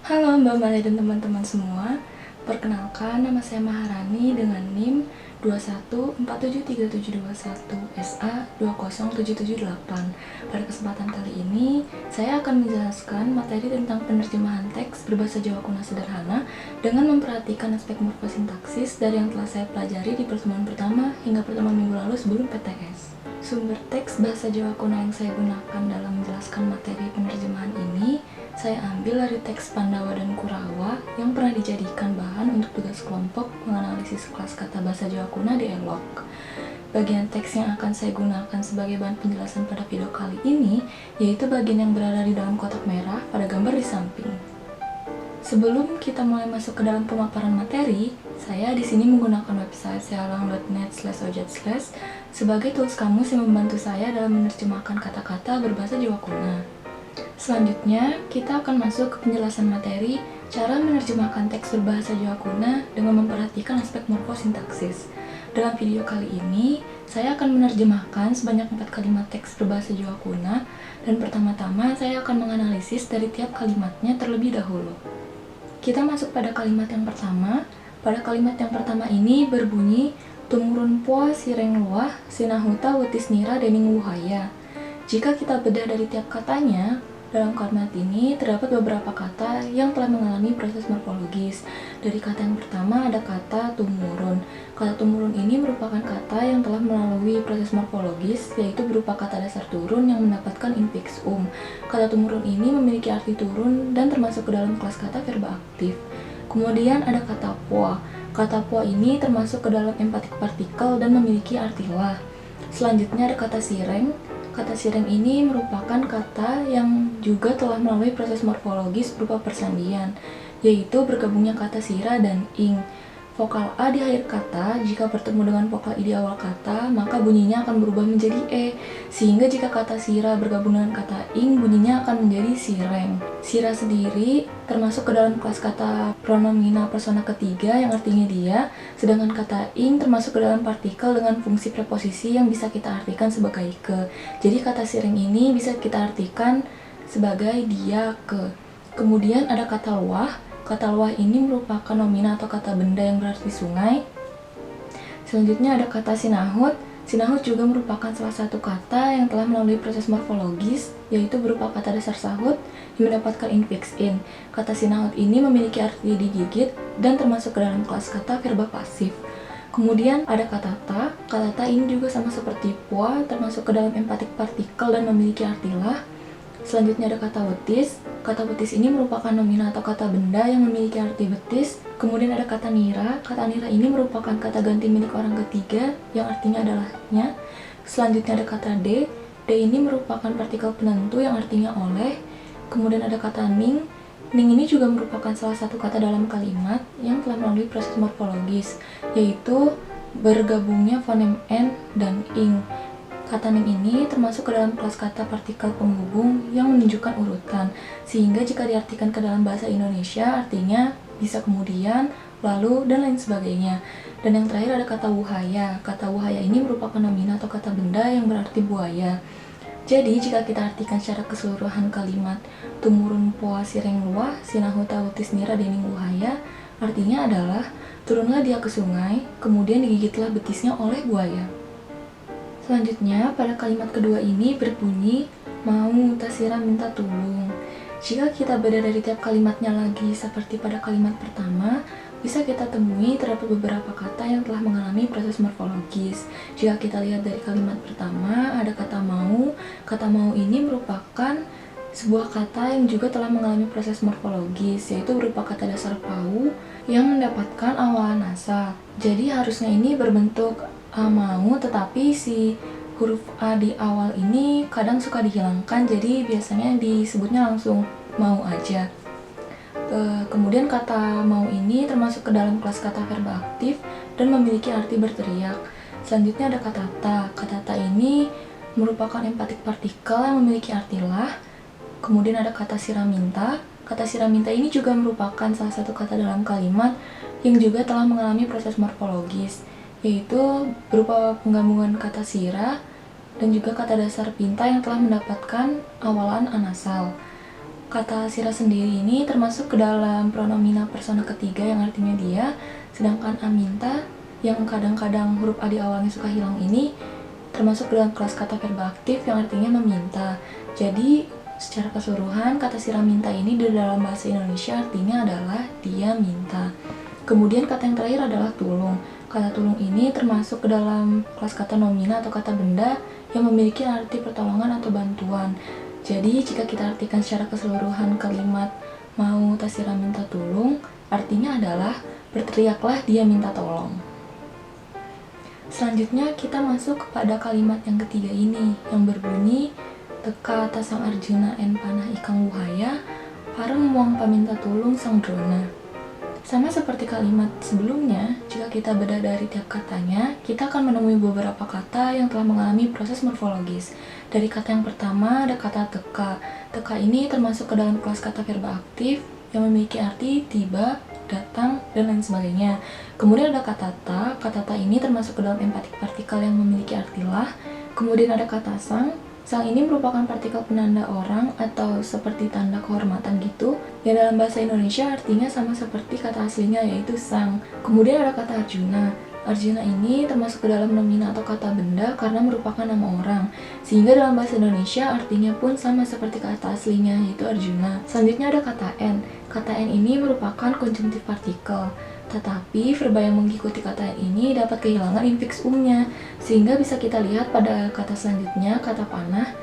Halo Mbak Male dan teman-teman semua. Perkenalkan, nama saya Maharani dengan NIM 21473721 SA 20778. Pada kesempatan kali ini, saya akan menjelaskan materi tentang penerjemahan teks berbahasa Jawa kuno sederhana dengan memperhatikan aspek morfosintaksis dari yang telah saya pelajari di pertemuan pertama hingga pertemuan minggu lalu sebelum PTS. Sumber teks bahasa Jawa kuno yang saya gunakan dalam menjelaskan materi penerjemahan ini saya ambil dari teks Pandawa dan Kurawa yang pernah dijadikan bahan untuk tugas kelompok menganalisis kelas kata bahasa Jawa kuno di ELOK. Bagian teks yang akan saya gunakan sebagai bahan penjelasan pada video kali ini yaitu bagian yang berada di dalam kotak merah pada gambar di samping. Sebelum kita mulai masuk ke dalam pemaparan materi, saya di sini menggunakan website sealang.net/ojat/ sebagai tools kamus yang membantu saya dalam menerjemahkan kata-kata berbahasa Jawa kuno. Selanjutnya, kita akan masuk ke penjelasan materi cara menerjemahkan teks berbahasa Jawa kuno dengan memperhatikan aspek morfosintaksis. Dalam video kali ini, saya akan menerjemahkan sebanyak 4 kalimat teks berbahasa Jawa kuno dan pertama-tama saya akan menganalisis dari tiap kalimatnya terlebih dahulu. Kita masuk pada kalimat yang pertama. Pada kalimat yang pertama ini berbunyi tumurun poa sireng luah sinahuta wetis nira dening wuhaya. Jika kita bedah dari tiap katanya, dalam kalimat ini terdapat beberapa kata yang telah mengalami proses morfologis. Dari kata yang pertama ada kata tumurun. Kata tumurun ini merupakan kata yang telah melalui proses morfologis, yaitu berupa kata dasar turun yang mendapatkan infiks Kata tumurun ini memiliki arti turun dan termasuk ke dalam kelas kata verba aktif. Kemudian ada kata poa. Kata poa ini termasuk ke dalam empatik partikel dan memiliki arti lah. Selanjutnya ada kata sireng. Kata sireng ini merupakan kata yang juga telah melalui proses morfologis berupa persandian, yaitu bergabungnya kata sira dan ing. Vokal A di akhir kata, jika bertemu dengan vokal I di awal kata, maka bunyinya akan berubah menjadi E. Sehingga jika kata sira bergabung dengan kata ing, bunyinya akan menjadi sireng. Sira sendiri termasuk ke dalam kelas kata pronomina persona ketiga yang artinya dia, sedangkan kata ing termasuk ke dalam partikel dengan fungsi preposisi yang bisa kita artikan sebagai ke. Jadi kata sireng ini bisa kita artikan sebagai dia ke. Kemudian ada kata luah. Kata luah ini merupakan nomina atau kata benda yang berarti sungai. Selanjutnya ada kata sinahut. Sinahut juga merupakan salah satu kata yang telah melalui proses morfologis, yaitu berupa kata dasar sahut yang mendapatkan infiks in. Kata sinahut ini memiliki arti digigit dan termasuk ke dalam kelas kata verba pasif. Kemudian ada kata ta. Kata ta ini juga sama seperti poa, termasuk ke dalam empatik partikel dan memiliki arti lah. Selanjutnya ada kata wetis. Kata wetis ini merupakan nomina atau kata benda yang memiliki arti betis. Kemudian ada kata nira. Kata nira ini merupakan kata ganti milik orang ketiga yang artinya adalahnya. Selanjutnya ada kata d. D ini merupakan partikel penentu yang artinya oleh. Kemudian ada kata ning. Ning ini juga merupakan salah satu kata dalam kalimat yang telah melalui proses morfologis, yaitu bergabungnya fonem n dan ing. Kata ning ini termasuk ke dalam kelas kata partikel penghubung yang menunjukkan urutan, sehingga jika diartikan ke dalam bahasa Indonesia artinya bisa kemudian, lalu, dan lain sebagainya. Dan yang terakhir ada kata wuhaya. Kata wuhaya ini merupakan nomina atau kata benda yang berarti buaya. Jadi jika kita artikan secara keseluruhan kalimat tumurun poa sireng luah sinahuta wetis nira dening wuhaya, artinya adalah turunlah dia ke sungai, kemudian digigitlah betisnya oleh buaya. Selanjutnya, pada kalimat kedua ini berbunyi mau tasira minta tulung. Jika kita beda dari tiap kalimatnya lagi seperti pada kalimat pertama, bisa kita temui terdapat beberapa kata yang telah mengalami proses morfologis. Jika kita lihat dari kalimat pertama, ada kata mau. Kata mau ini merupakan sebuah kata yang juga telah mengalami proses morfologis, yaitu berupa kata dasar pau yang mendapatkan awalan nasab. Jadi harusnya ini berbentuk mau, tetapi si huruf A di awal ini kadang suka dihilangkan, jadi biasanya disebutnya langsung mau aja. Kemudian kata mau ini termasuk ke dalam kelas kata verba aktif dan memiliki arti berteriak. Selanjutnya ada kata ta. Kata ta ini merupakan empatik partikel yang memiliki arti lah. Kemudian ada kata siraminta. Kata siraminta ini juga merupakan salah satu kata dalam kalimat yang juga telah mengalami proses morfologis, yaitu berupa penggabungan kata sira dan juga kata dasar pinta yang telah mendapatkan awalan anasal. Kata sira sendiri ini termasuk ke dalam pronomina persona ketiga yang artinya dia, sedangkan aminta yang kadang-kadang huruf A di awalnya suka hilang ini termasuk dalam kelas kata verba aktif yang artinya meminta. Jadi secara keseluruhan kata sira minta ini di dalam bahasa Indonesia artinya adalah dia minta. Kemudian kata yang terakhir adalah tulung. Kata tulung ini termasuk ke dalam kelas kata nomina atau kata benda yang memiliki arti pertolongan atau bantuan. Jadi jika kita artikan secara keseluruhan kalimat mau tasira minta tulung, artinya adalah berteriaklah dia minta tolong. Selanjutnya kita masuk kepada kalimat yang ketiga ini yang berbunyi teka tasang Arjuna en panah ikang wuhaya pareng muang paminta tulung sang Drona. Sama seperti kalimat sebelumnya, jika kita bedah dari tiap katanya, kita akan menemui beberapa kata yang telah mengalami proses morfologis. Dari kata yang pertama ada kata teka. Teka ini termasuk ke dalam kelas kata verba aktif yang memiliki arti tiba, datang, dan lain sebagainya. Kemudian ada kata ta. Kata ta ini termasuk ke dalam empatik partikel yang memiliki arti lah. Kemudian ada kata sang. Sang ini merupakan partikel penanda orang atau seperti tanda kehormatan gitu, yang dalam bahasa Indonesia artinya sama seperti kata aslinya yaitu sang. Kemudian ada kata Arjuna. Arjuna ini termasuk ke dalam nomina atau kata benda karena merupakan nama orang, sehingga dalam bahasa Indonesia artinya pun sama seperti kata aslinya yaitu Arjuna. Selanjutnya ada kata n. Kata n ini merupakan konjungtif partikel. Tetapi verba yang mengikuti kata ini dapat kehilangan infiks umnya, sehingga bisa kita lihat pada kata selanjutnya, kata panah.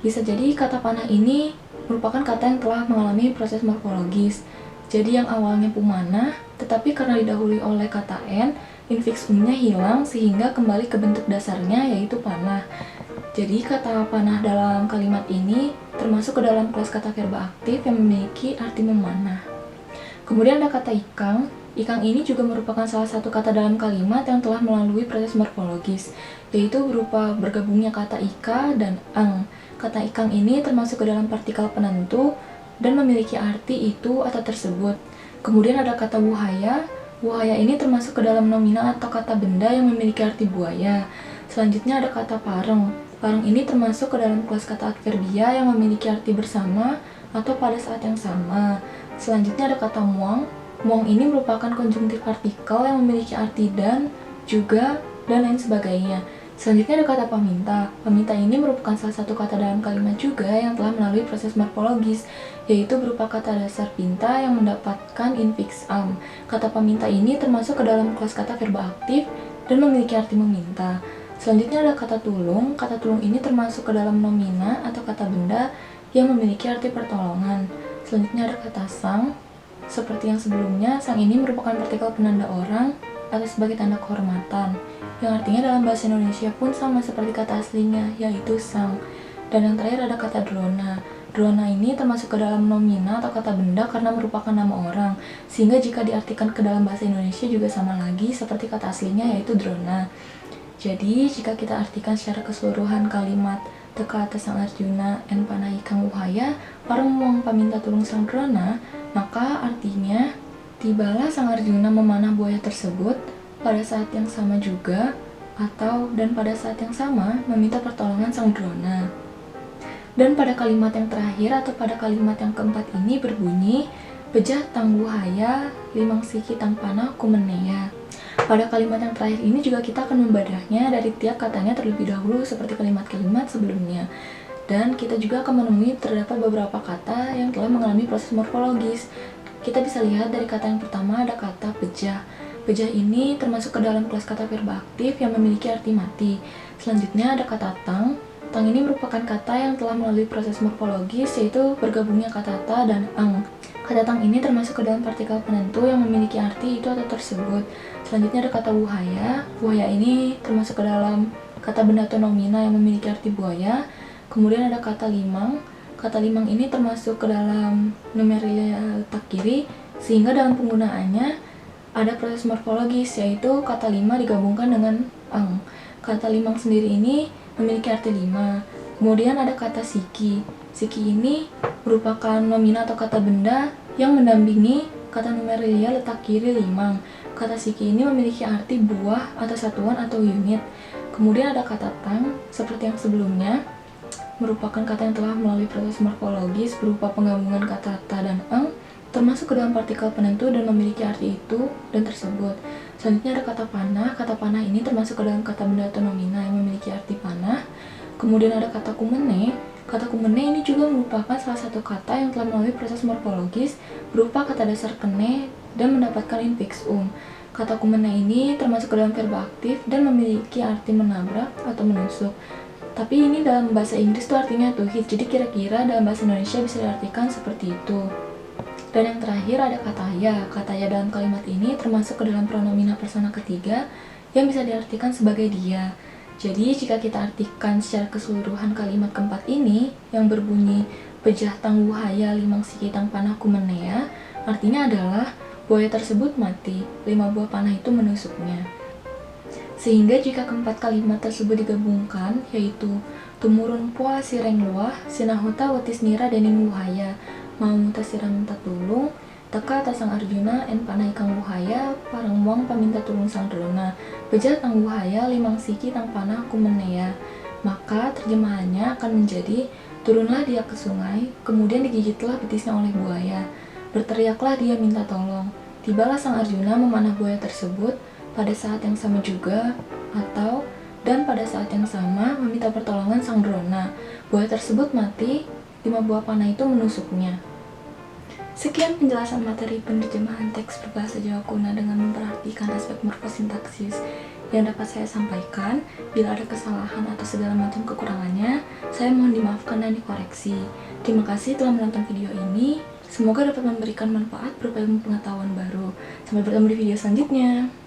Bisa jadi kata panah ini merupakan kata yang telah mengalami proses morfologis. Jadi yang awalnya pumanah, tetapi karena didahului oleh kata n, infiks umnya hilang sehingga kembali ke bentuk dasarnya yaitu panah. Jadi kata panah dalam kalimat ini termasuk ke dalam kelas kata verba aktif yang memiliki arti memanah. Kemudian ada kata ikang. Ikang ini juga merupakan salah satu kata dalam kalimat yang telah melalui proses morfologis, yaitu berupa bergabungnya kata ika dan ang. Kata ikang ini termasuk ke dalam partikel penentu dan memiliki arti itu atau tersebut. Kemudian ada kata wuhaya. Wuhaya ini termasuk ke dalam nomina atau kata benda yang memiliki arti buaya. Selanjutnya ada kata pareng. Pareng ini termasuk ke dalam kelas kata adverbia yang memiliki arti bersama atau pada saat yang sama. Selanjutnya ada kata muang. Muang ini merupakan konjungtif partikel yang memiliki arti dan, juga, dan lain sebagainya. Selanjutnya ada kata paminta. Paminta ini merupakan salah satu kata dalam kalimat juga yang telah melalui proses morfologis, yaitu berupa kata dasar pinta yang mendapatkan infiks am. Kata paminta ini termasuk ke dalam kelas kata verba aktif dan memiliki arti meminta. Selanjutnya ada kata tulung. Kata tulung ini termasuk ke dalam nomina atau kata benda yang memiliki arti pertolongan. Selanjutnya ada kata sang. Seperti yang sebelumnya, sang ini merupakan partikel penanda orang atau sebagai tanda kehormatan, yang artinya dalam bahasa Indonesia pun sama seperti kata aslinya, yaitu sang. Dan yang terakhir ada kata drona. Drona ini termasuk ke dalam nomina atau kata benda karena merupakan nama orang, sehingga jika diartikan ke dalam bahasa Indonesia juga sama lagi seperti kata aslinya, yaitu drona. Jadi, jika kita artikan secara keseluruhan kalimat teka atas sang Arjuna en panah ikang wuhaya pareng muang paminta tulung sang Drona, maka artinya tibalah sang Arjuna memanah buaya tersebut pada saat yang sama juga atau dan pada saat yang sama meminta pertolongan sang Drona. Dan pada kalimat yang terakhir atau pada kalimat yang keempat ini berbunyi bejah tang wuhaya limang siki tang panah kumenea. Pada kalimat yang terakhir ini juga kita akan membadahnya dari tiap katanya terlebih dahulu seperti kalimat-kalimat sebelumnya. Dan kita juga akan menemui terdapat beberapa kata yang telah mengalami proses morfologis. Kita bisa lihat dari kata yang pertama ada kata bejah. Bejah ini termasuk ke dalam kelas kata verba aktif yang memiliki arti mati. Selanjutnya ada kata tang. Tang ini merupakan kata yang telah melalui proses morfologis yaitu bergabungnya kata ta dan ang. Kata tang ini termasuk ke dalam partikel penentu yang memiliki arti itu atau tersebut. Selanjutnya ada kata wuhaya. Wuhaya ini termasuk ke dalam kata benda atau nomina yang memiliki arti buaya. Kemudian ada kata limang. Kata limang ini termasuk ke dalam numerilia letak kiri, sehingga dalam penggunaannya ada proses morfologis, yaitu kata lima digabungkan dengan ang. Kata limang sendiri ini memiliki arti lima. Kemudian ada kata siki. Siki ini merupakan nomina atau kata benda yang mendampingi kata numerilia letak kiri limang. Kata siki ini memiliki arti buah atau satuan atau unit. Kemudian ada kata tang, seperti yang sebelumnya. merupakan kata yang telah melalui proses morfologis berupa penggabungan kata ta dan eng, termasuk ke dalam partikel penentu dan memiliki arti itu dan tersebut. Selanjutnya ada kata panah. Kata panah ini termasuk ke dalam kata benda atau nomina yang memiliki arti panah. Kemudian ada kata kumene. Kata kumene ini juga merupakan salah satu kata yang telah melalui proses morfologis berupa kata dasar kene dan mendapatkan infix Kata kumene ini termasuk ke dalam verba aktif dan memiliki arti menabrak atau menusuk. Tapi ini dalam bahasa Inggris tuh artinya to hit, jadi kira-kira dalam bahasa Indonesia bisa diartikan seperti itu. Dan yang terakhir ada kata ya. Kata ya dalam kalimat ini termasuk ke dalam pronomina persona ketiga yang bisa diartikan sebagai dia. Jadi jika kita artikan secara keseluruhan kalimat keempat ini yang berbunyi pejah tang wuhaya limang siki tang panah kumenea, artinya adalah buaya tersebut mati, 5 buah panah itu menusuknya. Sehingga jika keempat kalimat tersebut digabungkan, yaitu tumurun pua sireng luah, sinahuta watis nira dening wuhaya, mau muta sirang minta tulung, teka tasang Arjuna en panah ikang wuhaya, parang muang paminta tulung sang Drona, bejat tang wuhaya limang siki tang panah kumenea. Maka terjemahannya akan menjadi, turunlah dia ke sungai, kemudian digigitlah betisnya oleh buaya. Berteriaklah dia minta tolong. Tibalah sang Arjuna memanah buaya tersebut, pada saat yang sama juga, atau dan pada saat yang sama meminta pertolongan sang Drona. Buaya tersebut mati, 5 buah panah itu menusuknya. Sekian penjelasan materi penerjemahan teks berbahasa Jawa kuno dengan memperhatikan aspek morfosintaksis yang dapat saya sampaikan. Bila ada kesalahan atau segala macam kekurangannya, saya mohon dimaafkan dan dikoreksi. Terima kasih telah menonton video ini. Semoga dapat memberikan manfaat berupa ilmu pengetahuan baru. Sampai bertemu di video selanjutnya.